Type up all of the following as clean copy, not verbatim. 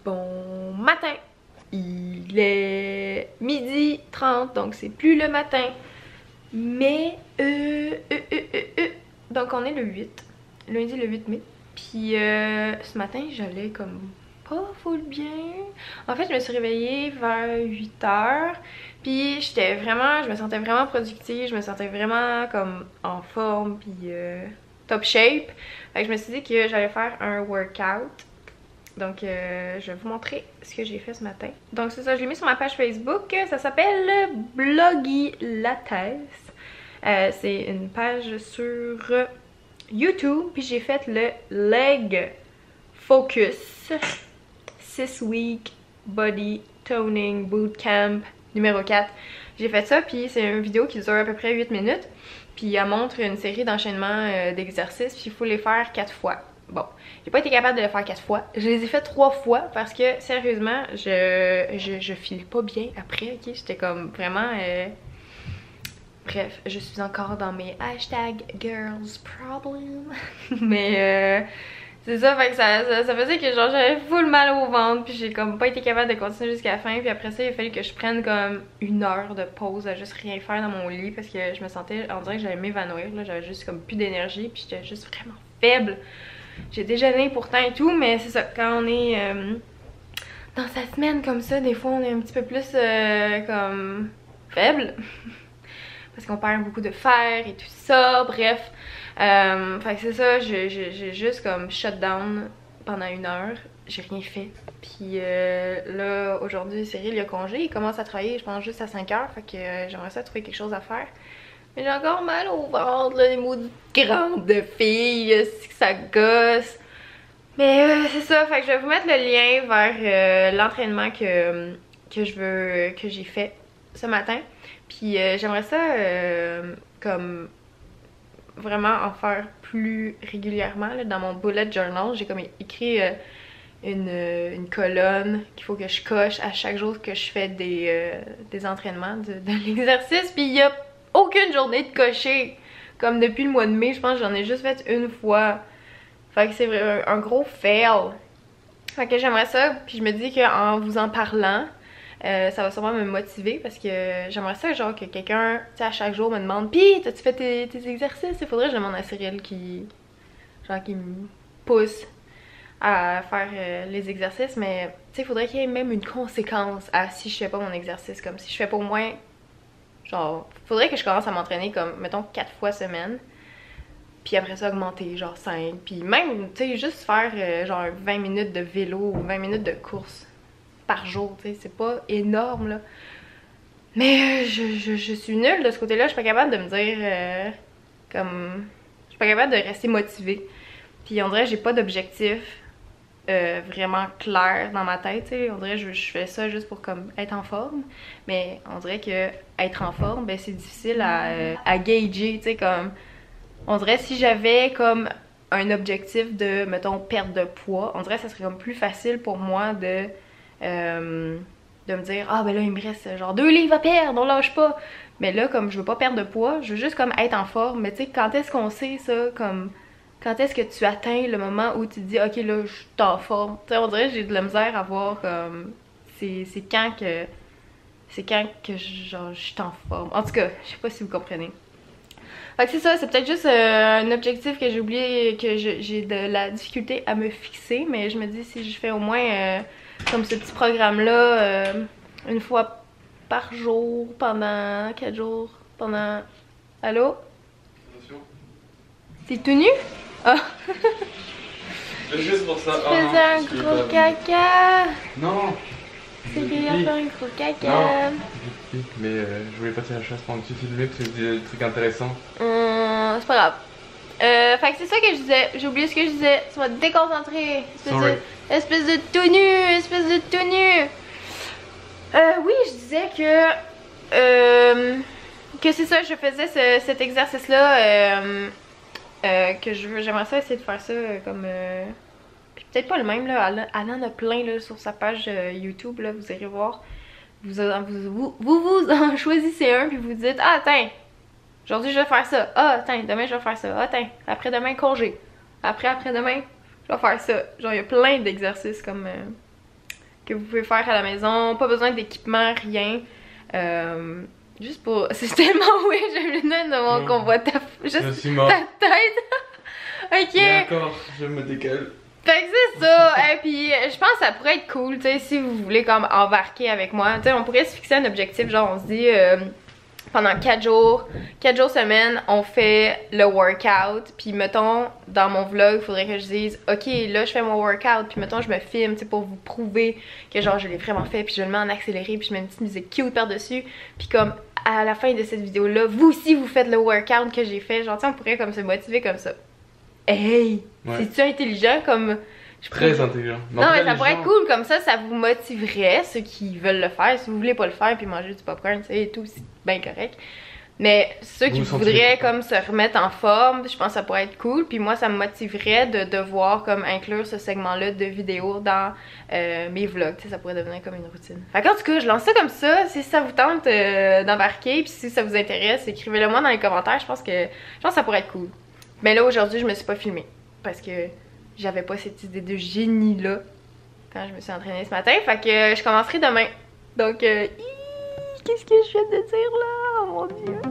Bon matin! Il est 12h30, donc c'est plus le matin. Mais, donc on est le 8, lundi le 8 mai. Puis ce matin, j'allais comme pas full bien. En fait, je me suis réveillée vers 8h. Puis je me sentais vraiment productive, je me sentais vraiment comme en forme, puis top shape. Fait que je me suis dit que j'allais faire un workout. Donc je vais vous montrer ce que j'ai fait ce matin. Donc c'est ça, je l'ai mis sur ma page Facebook. Ça s'appelle Blogy Lattes. C'est une page sur YouTube. Puis j'ai fait le Leg Focus 6 Week Body Toning Bootcamp numéro 4. J'ai fait ça, puis c'est une vidéo qui dure à peu près 8 minutes. Puis elle montre une série d'enchaînements d'exercices, puis il faut les faire 4 fois. Bon, j'ai pas été capable de le faire 4 fois. Je les ai fait 3 fois parce que sérieusement, je file pas bien après, ok? J'étais comme vraiment... Bref, je suis encore dans mes hashtag girls problem. Mais c'est ça, fait que ça faisait que genre j'avais full mal au ventre, puis j'ai comme pas été capable de continuer jusqu'à la fin. Puis après ça, il a fallu que je prenne comme 1 heure de pause à juste rien faire dans mon lit parce que je me sentais, on dirait que j'allais m'évanouir, là, j'avais juste comme plus d'énergie, puis j'étais juste vraiment faible. J'ai déjeuné pourtant et tout, mais c'est ça, quand on est dans sa semaine comme ça, des fois on est un petit peu plus comme faible. Parce qu'on perd beaucoup de fer et tout ça, bref. Fait que c'est ça, j'ai juste comme shut down pendant 1 heure. J'ai rien fait. Puis là, aujourd'hui, Cyril il a congé, il commence à travailler, je pense juste à 5h. Fait que j'aimerais ça trouver quelque chose à faire. Mais j'ai encore mal au ventre, là, les maudites grandes de filles, c'est que ça gosse. Mais c'est ça, fait que je vais vous mettre le lien vers l'entraînement que j'ai fait ce matin. Puis j'aimerais ça comme vraiment en faire plus régulièrement là, dans mon bullet journal. J'ai comme écrit une colonne qu'il faut que je coche à chaque jour que je fais des entraînements de l'exercice. Puis il y a aucune journée de cocher. Comme depuis le mois de mai, je pense que j'en ai juste fait 1 fois. Fait que c'est un gros fail. Fait que j'aimerais ça, puis je me dis qu'en vous en parlant, ça va sûrement me motiver parce que j'aimerais ça genre que quelqu'un, tu sais, à chaque jour me demande pis t'as-tu fait tes exercices? Il faudrait que je demande à Cyril qui me pousse à faire les exercices, mais tu sais, il faudrait qu'il y ait même une conséquence à si je fais pas mon exercice. Comme si je fais pas au moins, genre, faudrait que je commence à m'entraîner comme, mettons, 4 fois semaine. Puis après ça, augmenter, genre 5. Puis même, tu sais, juste faire genre 20 minutes de vélo ou 20 minutes de course par jour, tu sais, c'est pas énorme, là. Mais je suis nulle de ce côté-là, je suis pas capable de me dire, comme... Je suis pas capable de rester motivée. Puis on dirait que j'ai pas d'objectif vraiment clair dans ma tête, tu sais. On dirait que je fais ça juste pour comme être en forme. Mais on dirait que être en forme, ben c'est difficile à gager, tu sais, comme... On dirait si j'avais comme un objectif de, mettons, perte de poids, on dirait que ça serait comme plus facile pour moi de me dire ah ben là il me reste genre 2 livres à perdre, on lâche pas. Mais là comme je veux pas perdre de poids, je veux juste comme être en forme. Mais tu sais, quand est-ce qu'on sait ça, comme quand est-ce que tu atteins le moment où tu te dis ok là je suis en forme. Tu sais, on dirait que j'ai de la misère à voir comme c'est quand que genre je suis en forme. En tout cas, je sais pas si vous comprenez. Fait que c'est ça, c'est peut-être juste un objectif que j'ai oublié, que j'ai de la difficulté à me fixer, mais je me dis si je fais au moins comme ce petit programme-là 1 fois par jour pendant 4 jours, pendant... Allô? Attention. T'es tout nu? Ah! Juste pour ça. Tu faisais un gros caca! Non! C'est lui à faire un gros caca! Non. Mais je voulais pas tirer la chasse pendant que tu filmais parce que c'est des trucs intéressants. C'est pas grave. Fait que c'est ça que je disais. J'ai oublié ce que je disais. Tu vas te déconcentrer. Espèce de tout nu. Espèce de tout nu. Oui, je disais que c'est ça, je faisais cet exercice-là. Que j'aimerais ça essayer de faire ça comme... peut-être pas le même, là. Elle en a plein là, sur sa page YouTube, là. Vous irez voir. Vous en choisissez un, puis vous dites ah, tiens, aujourd'hui je vais faire ça. Ah, tiens, demain je vais faire ça. Ah, tiens, après-demain, congé. Après-demain, je vais faire ça. Genre, il y a plein d'exercices comme que vous pouvez faire à la maison. Pas besoin d'équipement, rien. Juste pour... C'est tellement weird, j'ai le lunettes de mon qu'on voit ta... Juste ta tête. Ok. D'accord, je me décale. Fait que c'est ça, et puis je pense que ça pourrait être cool, tu sais, si vous voulez comme embarquer avec moi. Tu sais, on pourrait se fixer un objectif, genre on se dit pendant 4 jours semaine, on fait le workout. Puis mettons, dans mon vlog, il faudrait que je dise, ok, là je fais mon workout, puis mettons je me filme, tu sais, pour vous prouver que genre je l'ai vraiment fait, puis je le mets en accéléré, puis je mets une petite musique cute par-dessus. Puis comme à la fin de cette vidéo-là, vous aussi vous faites le workout que j'ai fait, genre tu sais, on pourrait comme se motiver comme ça. Hey! Ouais. C'est-tu intelligent comme... Très intelligent. Non mais ça pourrait être cool, comme ça vous motiverait, ceux qui veulent le faire. Si vous voulez pas le faire puis manger du popcorn, tu sais, et tout, c'est bien correct. Mais ceux qui voudraient comme se remettre en forme, je pense que ça pourrait être cool. Puis moi ça me motiverait de devoir comme inclure ce segment-là de vidéos dans mes vlogs, tu sais, ça pourrait devenir comme une routine. Fait qu'en tout cas, je lance ça comme ça, si ça vous tente d'embarquer, puis si ça vous intéresse, écrivez-le moi dans les commentaires, je pense que ça pourrait être cool. Mais là aujourd'hui je me suis pas filmée parce que j'avais pas cette idée de génie là quand je me suis entraînée ce matin, fait que je commencerai demain. Donc qu'est-ce que je viens de dire là? Oh mon dieu!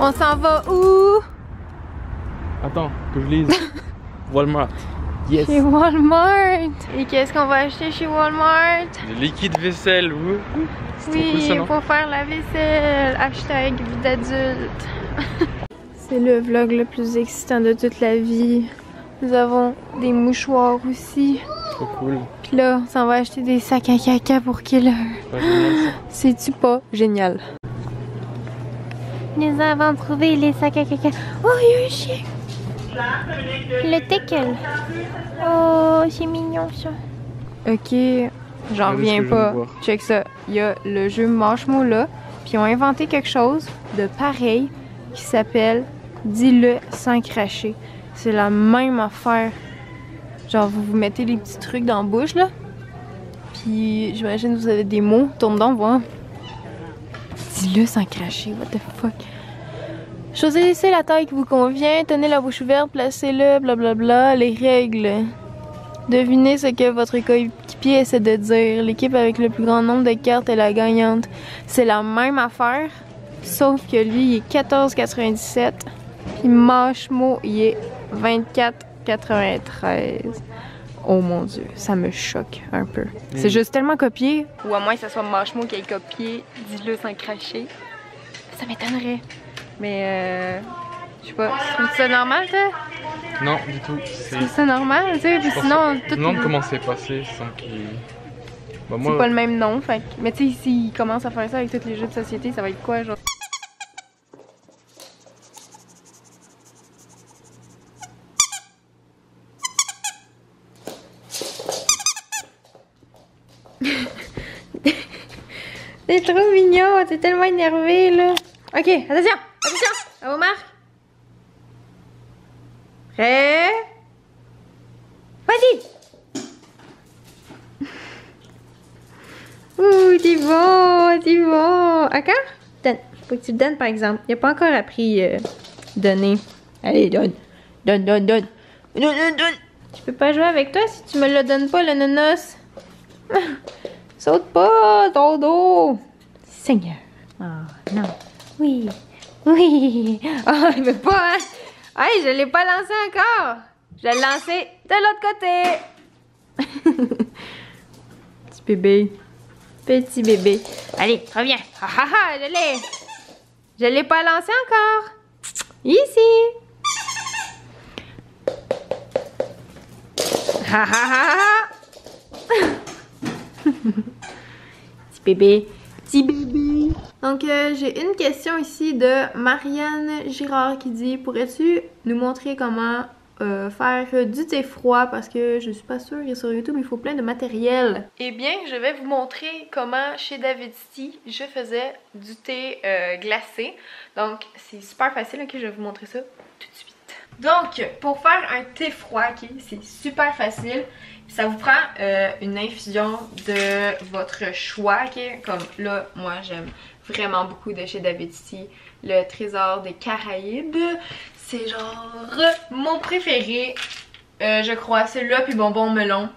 On s'en va où? Attends, que je lise. Walmart. Yes. Chez Walmart. Et qu'est-ce qu'on va acheter chez Walmart? Du liquide vaisselle, oui. Oui, cool, pour faire la vaisselle. Hashtag vie d'adulte. C'est le vlog le plus excitant de toute la vie. Nous avons des mouchoirs aussi. Trop cool. Puis là, on s'en va acheter des sacs à caca pour quelle heure? C'est-tu pas génial? Nous avons trouvé les sacs à caca. Oh, il y a un chien! Le teckel. Oh, c'est mignon ça. Ok, j'en reviens pas. Check ça. Il y a le jeu Marshmallow là. Puis ils ont inventé quelque chose de pareil qui s'appelle Dis-le sans cracher. C'est la même affaire. Genre, vous mettez les petits trucs dans la bouche là. Puis j'imagine que vous avez des mots. Tourne donc, voir. Dis-le sans cracher, what the fuck. Choisissez la taille qui vous convient, tenez la bouche ouverte, placez-le, blablabla, les règles. Devinez ce que votre coéquipier essaie de dire. L'équipe avec le plus grand nombre de cartes est la gagnante. C'est la même affaire, sauf que lui, il est 14,97. Puis Marshmallow, il est 24,93. Oh mon dieu, ça me choque un peu. C'est juste tellement copié. Ou à moins que ça soit Marshmallow qui ait copié, dis-le sans cracher. Ça m'étonnerait. Mais je sais pas, tu trouves ça normal toi? Non, du tout. Tu trouves ça normal, tu sais? Sinon, tout. Je me demande comment c'est passé sans qu'il... Bah, moi... C'est pas le même nom, fait que... Mais tu sais, s'ils commencent à faire ça avec tous les jeux de société, ça va être quoi, genre? T'es trop mignon, t'es tellement énervé là. Ok, attention, attention, à vos marques. Prêt? Vas-y! Ouh, t'es bon, t'es bon. Encore? Donne. Faut que tu le donnes par exemple. Il a pas encore appris donner. Allez, donne. Donne, donne, donne. Donne, donne, donne. Je peux pas jouer avec toi si tu me le donnes pas, le nonos. Saute pas, ton dos. Seigneur. Oh, non. Oui. Oui. Oh, il veut pas, hein? Hey, je l'ai pas lancé encore. Je l'ai lancé de l'autre côté. Petit bébé. Petit bébé. Allez, reviens. Ah ah ah, je l'ai. Je l'ai pas lancé encore. Ici. Ah ah ah ah. Petit bébé. Petit bébé. Donc, j'ai une question ici de Marianne Girard qui dit: pourrais-tu nous montrer comment faire du thé froid parce que je suis pas sûre et sur YouTube il faut plein de matériel. Eh bien, je vais vous montrer comment chez David City je faisais du thé glacé. Donc c'est super facile, ok, je vais vous montrer ça tout de suite. Donc pour faire un thé froid, ok, c'est super facile. Ça vous prend une infusion de votre choix, ok, comme là moi j'aime vraiment beaucoup de chez David City le Trésor des Caraïbes. C'est genre mon préféré, je crois, celui-là puis Bonbon Melon.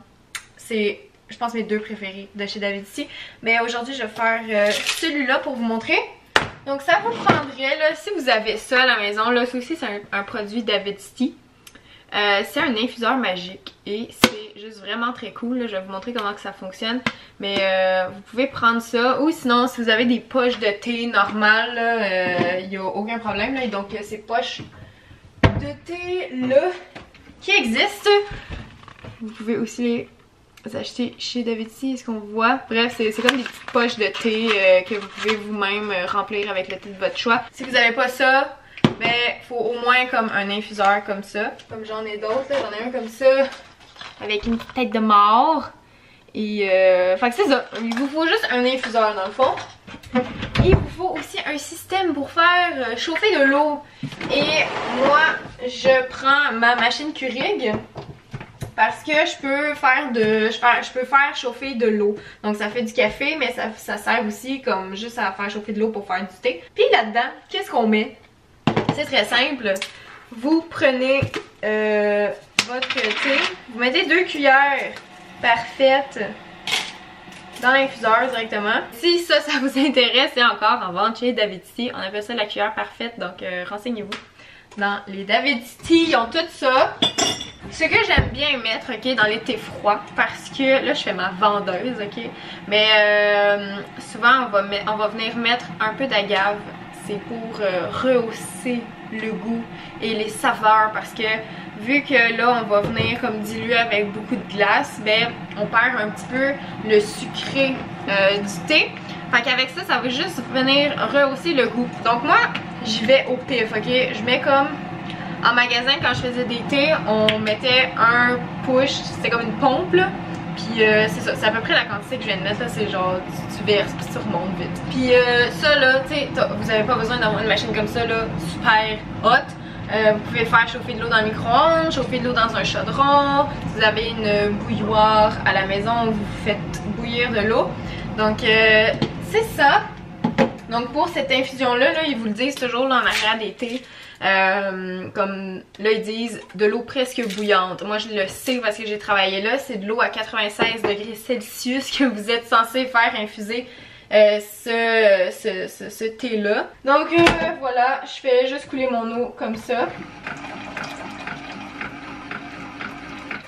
C'est, je pense, mes deux préférés de chez David City. Mais aujourd'hui, je vais faire celui-là pour vous montrer. Donc ça vous prendrait, là, si vous avez ça à la maison, là, ça aussi c'est un produit David City. C'est un infuseur magique et c'est juste vraiment très cool, là. Je vais vous montrer comment que ça fonctionne. Mais vous pouvez prendre ça, ou sinon si vous avez des poches de thé normales, il n'y a aucun problème, là. Et donc ces poches de thé là qui existent, vous pouvez aussi les acheter chez David City, est-ce qu'on voit? Bref, c'est comme des petites poches de thé que vous pouvez vous-même remplir avec le thé de votre choix. Si vous n'avez pas ça, ben faut au moins comme un infuseur comme ça. Comme j'en ai d'autres, j'en ai un comme ça avec une tête de mort. Et fait que c'est ça, il vous faut juste un infuseur dans le fond. Il vous faut aussi un système pour faire chauffer de l'eau. Et moi, je prends ma machine Keurig parce que je peux faire chauffer de l'eau. Donc ça fait du café, mais ça sert aussi comme juste à faire chauffer de l'eau pour faire du thé. Puis là-dedans, qu'est-ce qu'on met? C'est très simple. Vous prenez votre thé, vous mettez 2 cuillères parfaites dans l'infuseur directement. Si ça vous intéresse, c'est encore en vente chez David City. On appelle ça la cuillère parfaite, donc renseignez-vous. Dans les David City, ils ont tout ça. Ce que j'aime bien mettre, ok, dans les thés froids, parce que là je fais ma vendeuse, ok, mais souvent on va venir mettre un peu d'agave. C'est pour rehausser le goût et les saveurs, parce que vu que là on va venir comme diluer avec beaucoup de glace, ben on perd un petit peu le sucré du thé. Fait qu'avec ça, ça va juste venir rehausser le goût. Donc moi, j'y vais au pif, ok? Je mets comme en magasin, quand je faisais des thés, on mettait un push, c'était comme une pompe là. Puis c'est ça, c'est à peu près la quantité que je viens de mettre là, c'est genre tu verses puis tu remontes vite. Puis ça là, tu sais, vous avez pas besoin d'avoir une machine comme ça là, super hot. Vous pouvez faire chauffer de l'eau dans le micro-ondes, chauffer de l'eau dans un chaudron. Si vous avez une bouilloire à la maison, vous faites bouillir de l'eau. Donc c'est ça. Donc pour cette infusion là, ils vous le disent toujours là, en arrière des thés. Comme là ils disent de l'eau presque bouillante. Moi je le sais parce que j'ai travaillé là. C'est de l'eau à 96 degrés Celsius que vous êtes censé faire infuser ce thé là. Donc voilà, je fais juste couler mon eau comme ça.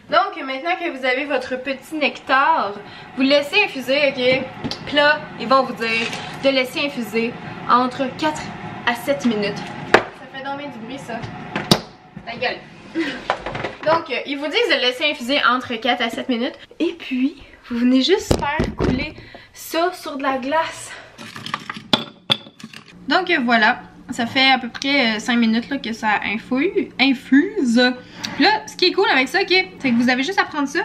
Donc maintenant que vous avez votre petit nectar, vous le laissez infuser, ok? Puis là, ils vont vous dire de laisser infuser entre 4 à 7 minutes. Ça fait dormir du bruit ça. Ta gueule. Donc ils vous disent de laisser infuser entre 4 à 7 minutes. Et puis, vous venez juste faire couler ça sur de la glace. Donc voilà. Ça fait à peu près 5 minutes là, que ça infuse. Là, ce qui est cool avec ça, ok, c'est que vous avez juste à prendre ça,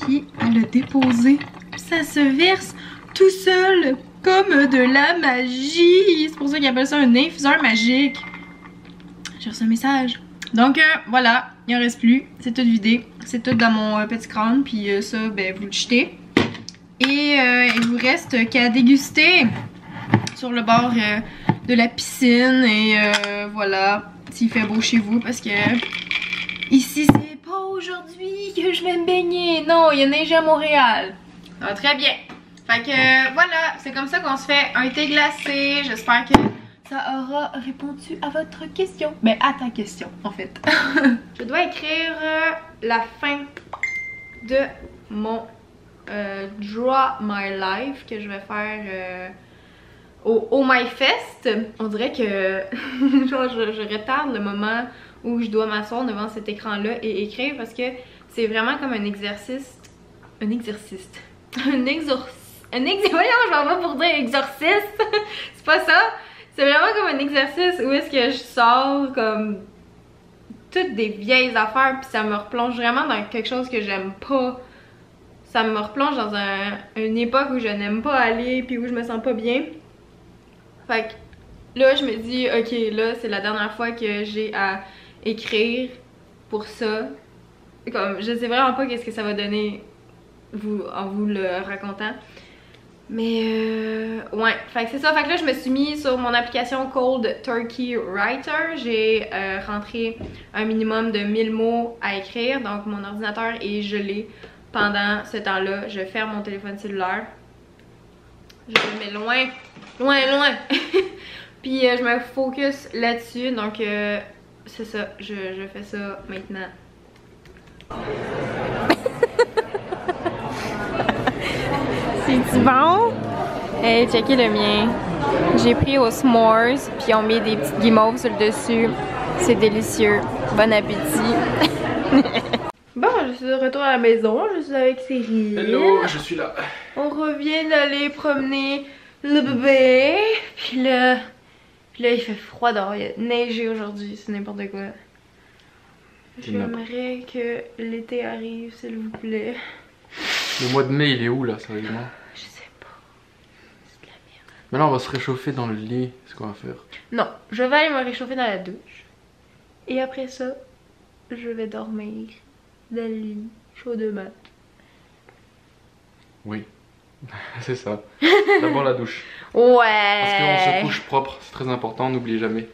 puis à le déposer. Puis ça se verse tout seul, comme de la magie. C'est pour ça qu'ils appellent ça un infuseur magique. J'ai reçu un message. Donc voilà, il en reste plus. C'est tout vidé. C'est tout dans mon petit crâne. Puis ça, ben vous le jetez. Et il vous reste qu'à déguster sur le bord de la piscine. Et voilà, s'il fait beau chez vous, parce que ici c'est pas aujourd'hui que je vais me baigner. Non, il y a neigé à Montréal. Ça va très bien. Fait que voilà, c'est comme ça qu'on se fait un thé glacé. J'espère que ça aura répondu à votre question. Ben à ta question en fait. Je dois écrire la fin de mon Draw My Life que je vais faire au Oh My Fest. On dirait que genre, je retarde le moment où je dois m'asseoir devant cet écran là et écrire, parce que c'est vraiment comme un exercice. Voyons, je m'en vais pour dire exorciste. C'est pas ça. C'est vraiment comme un exercice où est-ce que je sors comme toutes des vieilles affaires, puis ça me replonge vraiment dans quelque chose que j'aime pas. Ça me replonge dans une époque où je n'aime pas aller, puis où je me sens pas bien. Fait que là, je me dis, ok, là, c'est la dernière fois que j'ai à écrire pour ça. Comme, je sais vraiment pas qu'est-ce que ça va donner en vous le racontant. Mais ouais, fait que c'est ça. Fait que là, je me suis mis sur mon application Cold Turkey Writer. J'ai rentré un minimum de 1000 mots à écrire. Donc, mon ordinateur est gelé. Pendant ce temps-là, je ferme mon téléphone cellulaire. Je le mets loin, loin, loin. Puis je me focus là-dessus. Donc, c'est ça. Je fais ça maintenant. C'est bon? Hey, checkez le mien. J'ai pris au s'mores, puis on met des petites guimauves sur le dessus. C'est délicieux. Bon appétit. Bon, je suis de retour à la maison. Je suis avec Cyril. Hello, je suis là. On revient d'aller promener le bébé. Puis là, il fait froid dehors. Il a neigé aujourd'hui. C'est n'importe quoi. J'aimerais que l'été arrive, s'il vous plaît. Le mois de mai, il est où là, sérieusement? Je sais pas. C'est de la merde. Maintenant, on va se réchauffer dans le lit. C'est ce qu'on va faire. Non, je vais aller me réchauffer dans la douche. Et après ça, je vais dormir dans le lit chaudement. Oui, c'est ça. D'abord la douche. Ouais. Parce qu'on se couche propre, c'est très important, n'oubliez jamais.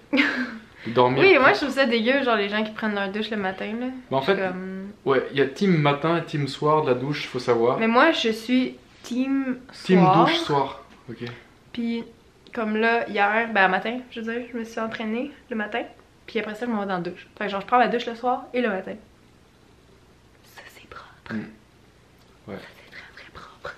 Dormir. Oui, moi je trouve ça dégueu, genre les gens qui prennent leur douche le matin là. Mais en fait, ouais, il y a team matin et team soir de la douche, faut savoir. Mais moi je suis team soir. Team douche soir, ok. Puis comme là, hier, ben matin, je veux dire, je me suis entraînée le matin. Puis après ça, je m'en vais dans la douche. Fait que genre je prends ma douche le soir et le matin. Ça c'est propre. Ouais. Ça c'est très très propre.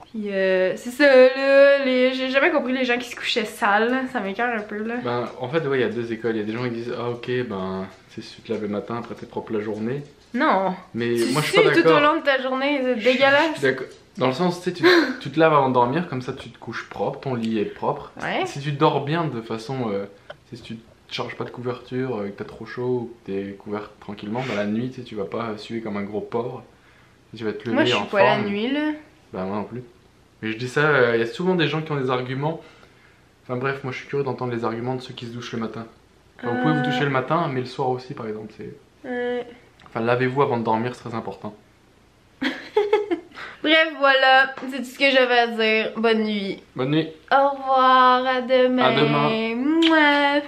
Puis c'est ça là, j'ai jamais compris les gens qui se couchaient sales, là. Ça m'écoeure un peu là. Ben, en fait, ouais, il y a deux écoles. Il y a des gens qui disent, ah ok, ben, tu sais, si tu te laves le matin, après t'es propre la journée. Non. Mais Tu moi je suis pas sues tout au d'accord. long de ta journée, c'est dégueulasse. D'accord. Dans le sens, tu sais, tu te laves avant de dormir, comme ça tu te couches propre, ton lit est propre. Ouais. Si tu dors bien de façon, si tu te charges pas de couverture, que t'as trop chaud, ou que t'es couvert tranquillement, bah la nuit, tu sais, tu vas pas suer comme un gros porc. Tu vas te lever Moi je en suis pas la forme. nuit là. Bah moi non plus. Mais je dis ça, il y a souvent des gens qui ont des arguments. Enfin bref, moi je suis curieux d'entendre les arguments de ceux qui se douchent le matin. Enfin, vous pouvez vous doucher le matin, mais le soir aussi par exemple. Enfin lavez-vous avant de dormir, c'est très important. Bref, voilà, c'est tout ce que j'avais à dire. Bonne nuit. Bonne nuit. Au revoir, à demain. À demain. Mouah.